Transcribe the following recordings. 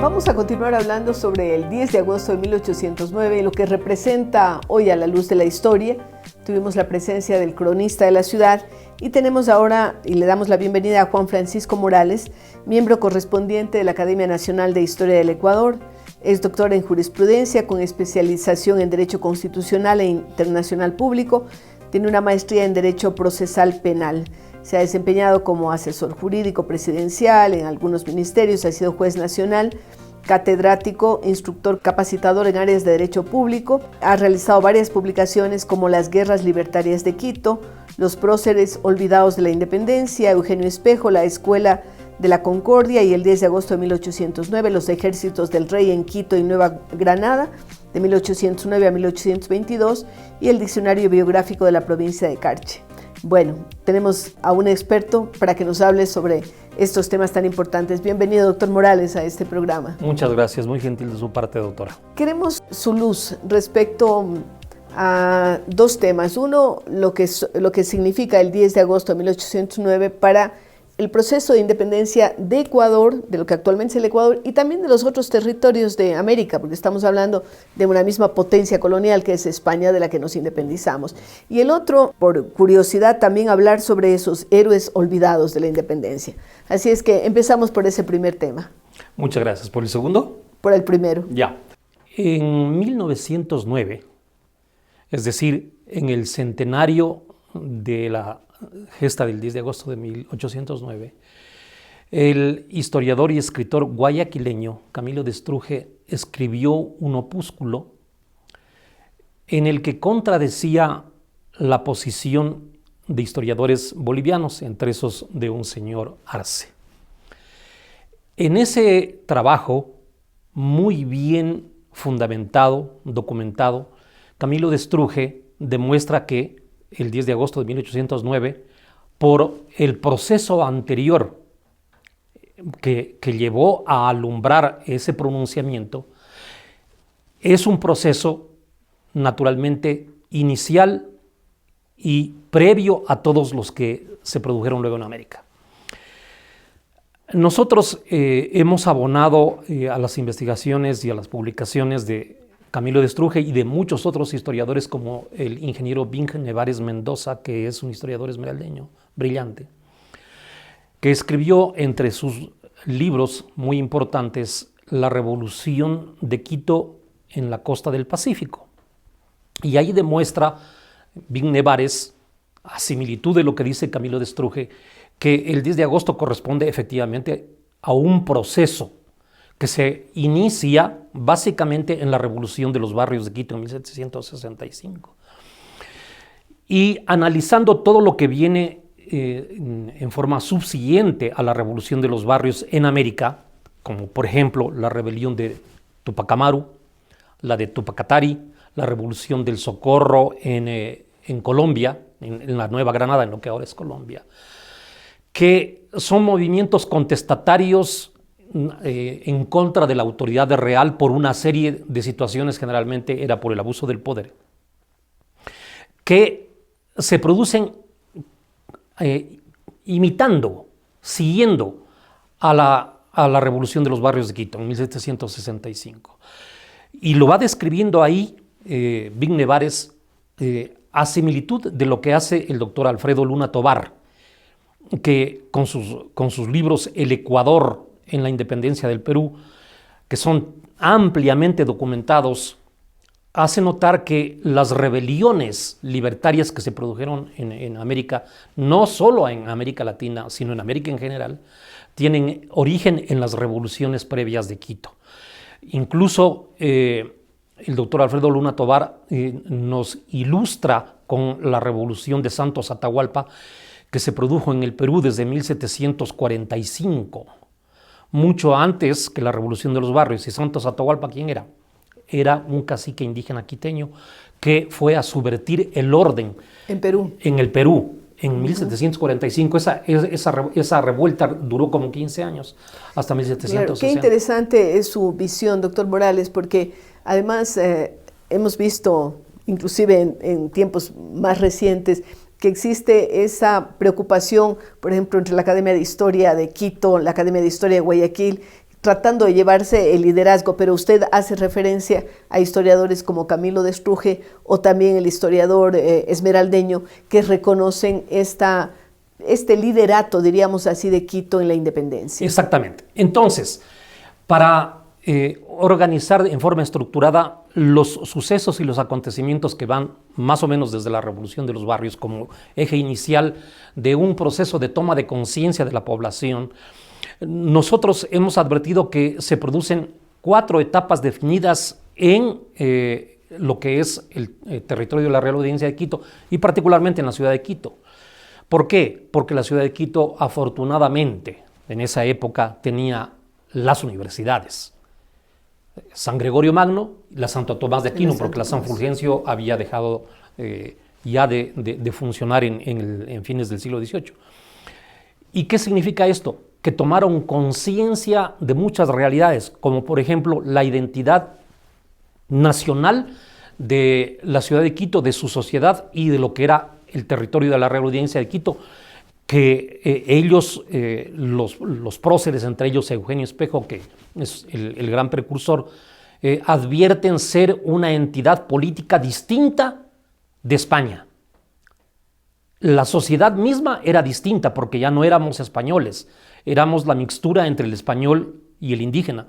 Vamos a continuar hablando sobre el 10 de agosto de 1809 y lo que representa hoy a la luz de la historia. Tuvimos la presencia del cronista de la ciudad y tenemos ahora, y le damos la bienvenida a Juan Francisco Morales, miembro correspondiente de la Academia Nacional de Historia del Ecuador. Es doctor en jurisprudencia con especialización en Derecho Constitucional e Internacional Público. Tiene una maestría en Derecho Procesal Penal. Se ha desempeñado como asesor jurídico presidencial en algunos ministerios, ha sido juez nacional, catedrático, instructor capacitador en áreas de derecho público. Ha realizado varias publicaciones como Las Guerras Libertarias de Quito, Los Próceres Olvidados de la Independencia, Eugenio Espejo, La Escuela de la Concordia y el 10 de agosto de 1809, Los Ejércitos del Rey en Quito y Nueva Granada, de 1809 a 1822, y el Diccionario Biográfico de la Provincia de Carchi. Bueno, tenemos a un experto para que nos hable sobre estos temas tan importantes. Bienvenido, doctor Morales, a este programa. Muchas gracias, muy gentil de su parte, doctora. Queremos su luz respecto a dos temas. Uno, lo que significa el 10 de agosto de 1809 para el proceso de independencia de Ecuador, de lo que actualmente es el Ecuador, y también de los otros territorios de América, porque estamos hablando de una misma potencia colonial que es España, de la que nos independizamos. Y el otro, por curiosidad, también hablar sobre esos héroes olvidados de la independencia. Así es que empezamos por ese primer tema. Muchas gracias. ¿Por el segundo? Por el primero. Ya. En 1909, es decir, en el centenario de la gesta del 10 de agosto de 1809, el historiador y escritor guayaquileño Camilo de Estruje escribió un opúsculo en el que contradecía la posición de historiadores bolivianos, entre esos de un señor Arce. En ese trabajo, muy bien fundamentado, documentado, Camilo de Estruje demuestra que el 10 de agosto de 1809, por el proceso anterior que llevó a alumbrar ese pronunciamiento, es un proceso naturalmente inicial y previo a todos los que se produjeron luego en América. Nosotros hemos abonado a las investigaciones y a las publicaciones de Camilo de Estruje y de muchos otros historiadores como el ingeniero Bing Nevares Mendoza, que es un historiador esmeraldeño brillante, que escribió entre sus libros muy importantes La Revolución de Quito en la costa del Pacífico. Y ahí demuestra Bing Nevares, a similitud de lo que dice Camilo de Estruje, que el 10 de agosto corresponde efectivamente a un proceso que se inicia básicamente en la revolución de los barrios de Quito en 1765. Y analizando todo lo que viene en forma subsiguiente a la revolución de los barrios en América, como por ejemplo la rebelión de Tupac Amaru, la de Tupac Katari, la revolución del Socorro en Colombia, en la Nueva Granada, en lo que ahora es Colombia, que son movimientos contestatarios en contra de la autoridad real por una serie de situaciones, generalmente era por el abuso del poder, que se producen imitando, siguiendo a la revolución de los barrios de Quito en 1765. Y lo va describiendo ahí Bing Nevares a similitud de lo que hace el doctor Alfredo Luna Tovar, que con sus libros El Ecuador en la independencia del Perú, que son ampliamente documentados, hace notar que las rebeliones libertarias que se produjeron en América, no solo en América Latina, sino en América en general, tienen origen en las revoluciones previas de Quito. Incluso el doctor Alfredo Luna Tovar nos ilustra con la revolución de Santos Atahualpa, que se produjo en el Perú desde 1745. Mucho antes que la revolución de los barrios. ¿Y Santos Atahualpa quién era? Era un cacique indígena quiteño que fue a subvertir el orden en el Perú en 1745. Esa revuelta duró como 15 años, hasta 1760. Claro, qué interesante es su visión, doctor Morales, porque además hemos visto, inclusive en tiempos más recientes, que existe esa preocupación, por ejemplo, entre la Academia de Historia de Quito, la Academia de Historia de Guayaquil, tratando de llevarse el liderazgo, pero usted hace referencia a historiadores como Camilo de Estruje o también el historiador esmeraldeño que reconocen este liderato, diríamos así, de Quito en la independencia. Exactamente. Entonces, para organizar en forma estructurada los sucesos y los acontecimientos que van más o menos desde la Revolución de los Barrios como eje inicial de un proceso de toma de conciencia de la población, nosotros hemos advertido que se producen 4 etapas definidas en lo que es el territorio de la Real Audiencia de Quito y particularmente en la ciudad de Quito. ¿Por qué? Porque la ciudad de Quito, afortunadamente, en esa época tenía las universidades. San Gregorio Magno y la Santo Tomás de Aquino, porque la San Fulgencio había dejado ya de funcionar en fines del siglo XVIII. ¿Y qué significa esto? Que tomaron conciencia de muchas realidades, como por ejemplo la identidad nacional de la ciudad de Quito, de su sociedad y de lo que era el territorio de la Real Audiencia de Quito, que ellos, los próceres, entre ellos Eugenio Espejo, que es el gran precursor, advierten ser una entidad política distinta de España. La sociedad misma era distinta porque ya no éramos españoles, éramos la mixtura entre el español y el indígena.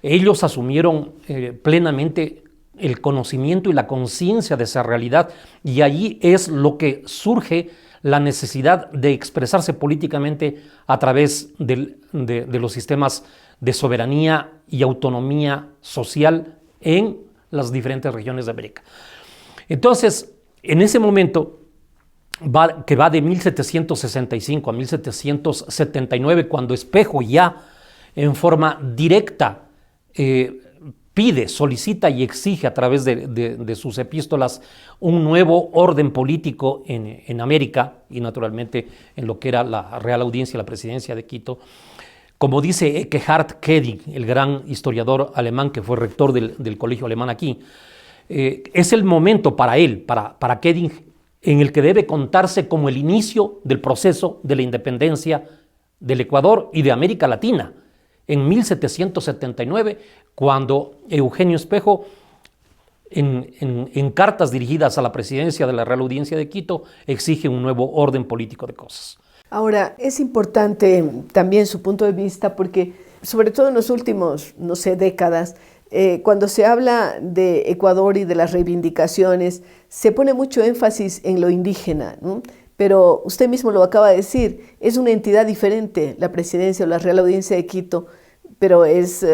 Ellos asumieron plenamente el conocimiento y la conciencia de esa realidad y allí es lo que surge la necesidad de expresarse políticamente a través de los sistemas de soberanía y autonomía social en las diferentes regiones de América. Entonces, en ese momento, que va de 1765 a 1779, cuando Espejo ya en forma directa solicita y exige a través de sus epístolas un nuevo orden político en América y naturalmente en lo que era la Real Audiencia, la presidencia de Quito. Como dice Eckehard Keding, el gran historiador alemán que fue rector del colegio alemán aquí, es el momento para él, para Keding, en el que debe contarse como el inicio del proceso de la independencia del Ecuador y de América Latina, en 1779, cuando Eugenio Espejo, en cartas dirigidas a la presidencia de la Real Audiencia de Quito, exige un nuevo orden político de cosas. Ahora, es importante también su punto de vista porque, sobre todo en los últimos, décadas, cuando se habla de Ecuador y de las reivindicaciones, se pone mucho énfasis en lo indígena, ¿no? Pero usted mismo lo acaba de decir, es una entidad diferente la presidencia o la Real Audiencia de Quito, pero es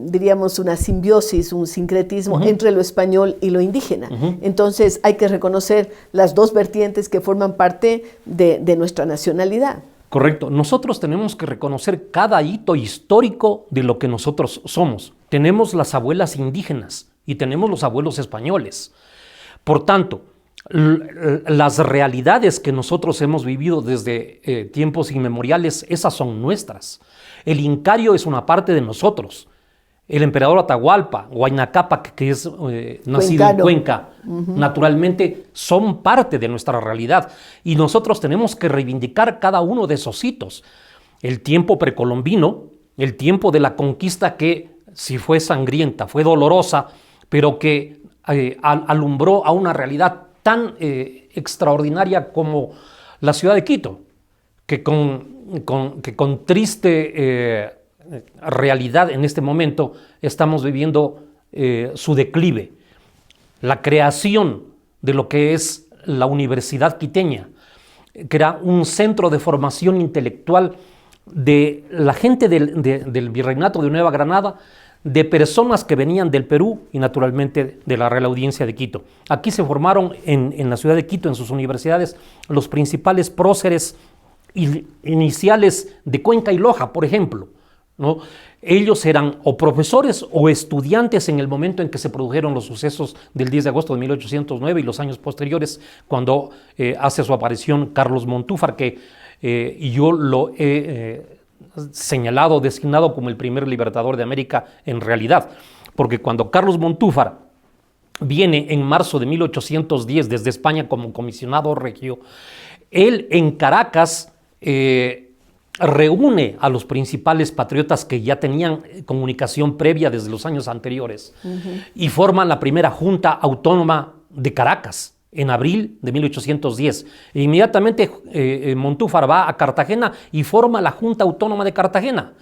diríamos una simbiosis, un sincretismo entre lo español y lo indígena. Entonces hay que reconocer las dos vertientes que forman parte de nuestra nacionalidad. Correcto. Nosotros tenemos que reconocer cada hito histórico de lo que nosotros somos. Tenemos las abuelas indígenas y tenemos los abuelos españoles. Por tanto, las realidades que nosotros hemos vivido desde tiempos inmemoriales, esas son nuestras. El Incario es una parte de nosotros. El emperador Atahualpa, Huayna Cápac, que es nacido en Cuenca, naturalmente son parte de nuestra realidad. Y nosotros tenemos que reivindicar cada uno de esos hitos. El tiempo precolombino, el tiempo de la conquista que, si fue sangrienta, fue dolorosa, pero que alumbró a una realidad tan extraordinaria como la ciudad de Quito, que con triste realidad en este momento estamos viviendo su declive. La creación de lo que es la Universidad Quiteña, que era un centro de formación intelectual de la gente del Virreinato de Nueva Granada, de personas que venían del Perú y naturalmente de la Real Audiencia de Quito. Aquí se formaron en la ciudad de Quito, en sus universidades, los principales próceres iniciales de Cuenca y Loja, por ejemplo, ¿no? Ellos eran o profesores o estudiantes en el momento en que se produjeron los sucesos del 10 de agosto de 1809 y los años posteriores, cuando hace su aparición Carlos Montúfar, que yo lo he señalado, designado como el primer libertador de América en realidad, porque cuando Carlos Montúfar viene en marzo de 1810 desde España como comisionado regio, él en Caracas reúne a los principales patriotas que ya tenían comunicación previa desde los años anteriores y forman la primera Junta Autónoma de Caracas en abril de 1810. E inmediatamente Montúfar va a Cartagena y forma la Junta Autónoma de Cartagena.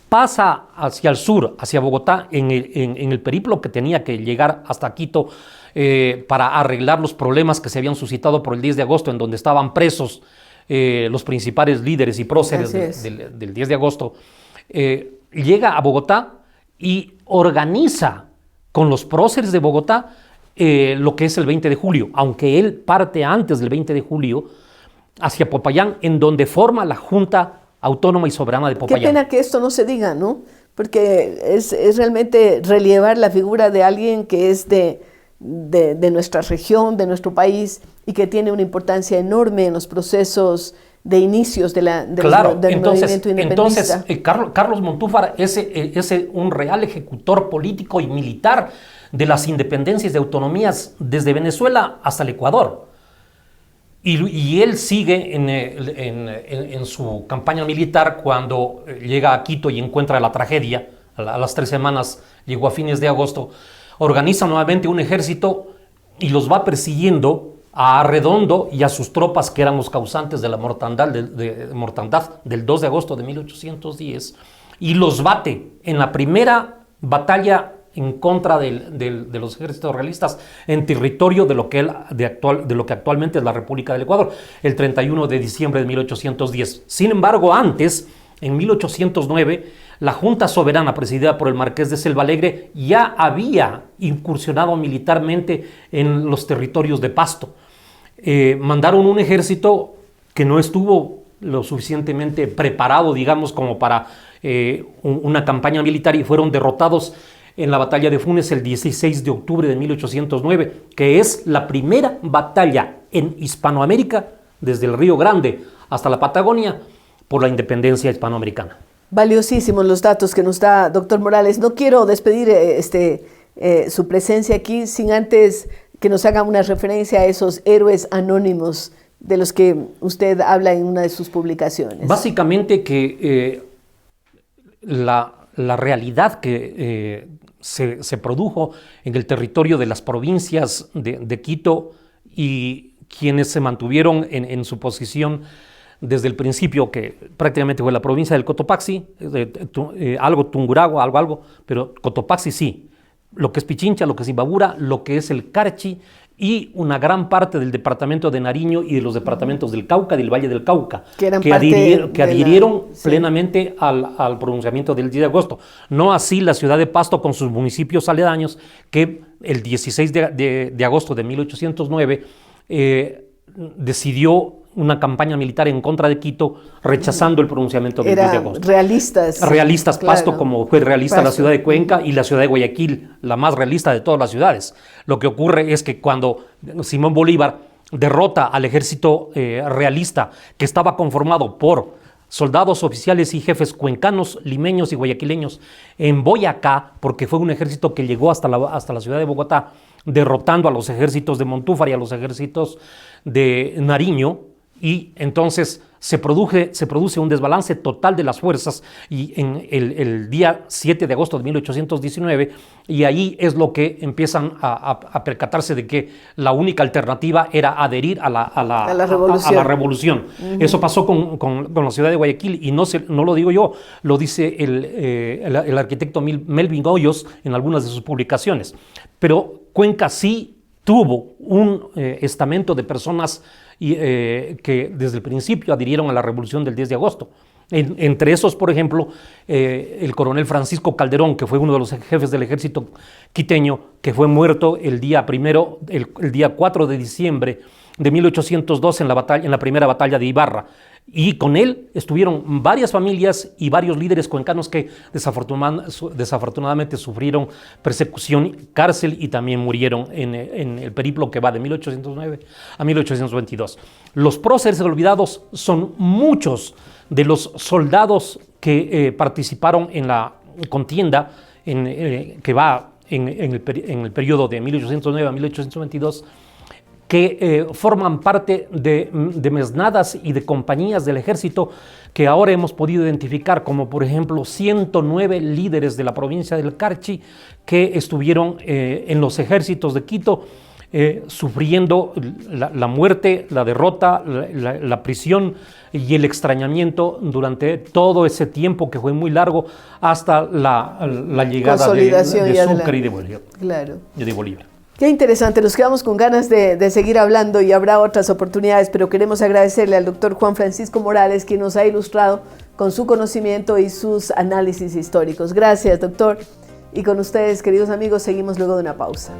Pasa hacia el sur, hacia Bogotá, en el periplo que tenía que llegar hasta Quito para arreglar los problemas que se habían suscitado por el 10 de agosto, en donde estaban presos los principales líderes y próceres del 10 de agosto. Llega a Bogotá y organiza con los próceres de Bogotá lo que es el 20 de julio, aunque él parte antes del 20 de julio hacia Popayán, en donde forma la Junta Autónoma y Soberana de Popayán. Qué pena que esto no se diga, ¿no? Porque es realmente relevar la figura de alguien que es de nuestra región, de nuestro país, y que tiene una importancia enorme en los procesos de inicios del movimiento independentista. Entonces Carlos Montúfar es un real ejecutor político y militar de las independencias y autonomías desde Venezuela hasta el Ecuador. Y él sigue en su campaña militar cuando llega a Quito y encuentra la tragedia. A las 3 semanas, llegó a fines de agosto, organiza nuevamente un ejército y los va persiguiendo a Arredondo y a sus tropas, que eran los causantes de la mortandad del 2 de agosto de 1810, y los bate en la primera batalla en contra de los ejércitos realistas en territorio de lo que actualmente es la República del Ecuador, el 31 de diciembre de 1810. Sin embargo, antes, en 1809, la Junta Soberana, presidida por el Marqués de Selvalegre, ya había incursionado militarmente en los territorios de Pasto. Mandaron un ejército que no estuvo lo suficientemente preparado, digamos, como para una campaña militar, y fueron derrotados en la batalla de Funes el 16 de octubre de 1809, que es la primera batalla en Hispanoamérica, desde el Río Grande hasta la Patagonia, por la independencia hispanoamericana. Valiosísimos los datos que nos da, doctor Morales. No quiero despedir su presencia aquí sin antes que nos haga una referencia a esos héroes anónimos de los que usted habla en una de sus publicaciones. Básicamente que la realidad que se produjo en el territorio de las provincias de Quito, y quienes se mantuvieron en su posición desde el principio, que prácticamente fue la provincia del Cotopaxi, algo Tungurahua, algo, pero Cotopaxi sí, lo que es Pichincha, lo que es Imbabura, lo que es el Carchi y una gran parte del departamento de Nariño y de los departamentos del Cauca, del Valle del Cauca, que adhirieron plenamente al pronunciamiento del 10 de agosto. No así la ciudad de Pasto con sus municipios aledaños, que el 16 de agosto de 1809 decidió una campaña militar en contra de Quito, rechazando el pronunciamiento del 10 de agosto. Realistas, claro. Pasto, como fue realista la ciudad de Cuenca y la ciudad de Guayaquil, la más realista de todas las ciudades. Lo que ocurre es que cuando Simón Bolívar derrota al ejército realista, que estaba conformado por soldados, oficiales y jefes cuencanos, limeños y guayaquileños en Boyacá, porque fue un ejército que llegó hasta la ciudad de Bogotá, derrotando a los ejércitos de Montúfar y a los ejércitos de Nariño, y entonces se produce un desbalance total de las fuerzas, y en el día 7 de agosto de 1819, y ahí es lo que empiezan a percatarse de que la única alternativa era adherir a la revolución. Eso pasó con la ciudad de Guayaquil, y no lo digo yo, lo dice el arquitecto Melvin Hoyos en algunas de sus publicaciones. Pero Cuenca sí tuvo un estamento de personas que desde el principio adhirieron a la revolución del 10 de agosto. Entre esos, por ejemplo, el coronel Francisco Calderón, que fue uno de los jefes del ejército quiteño, que fue muerto el día 4 de diciembre de 1812 en la primera batalla de Ibarra. Y con él estuvieron varias familias y varios líderes cuencanos que desafortunadamente sufrieron persecución, cárcel, y también murieron en el periplo que va de 1809 a 1822. Los próceres olvidados son muchos de los soldados que participaron en la contienda que va en el periodo de 1809 a 1822, que forman parte de mesnadas y de compañías del ejército que ahora hemos podido identificar, como por ejemplo 109 líderes de la provincia del Carchi que estuvieron en los ejércitos de Quito sufriendo la muerte, la derrota, la prisión y el extrañamiento durante todo ese tiempo que fue muy largo hasta la llegada de Sucre y de Bolívar. Claro. De Bolívar. Qué interesante, nos quedamos con ganas de seguir hablando y habrá otras oportunidades, pero queremos agradecerle al doctor Juan Francisco Morales, quien nos ha ilustrado con su conocimiento y sus análisis históricos. Gracias, doctor. Y con ustedes, queridos amigos, seguimos luego de una pausa.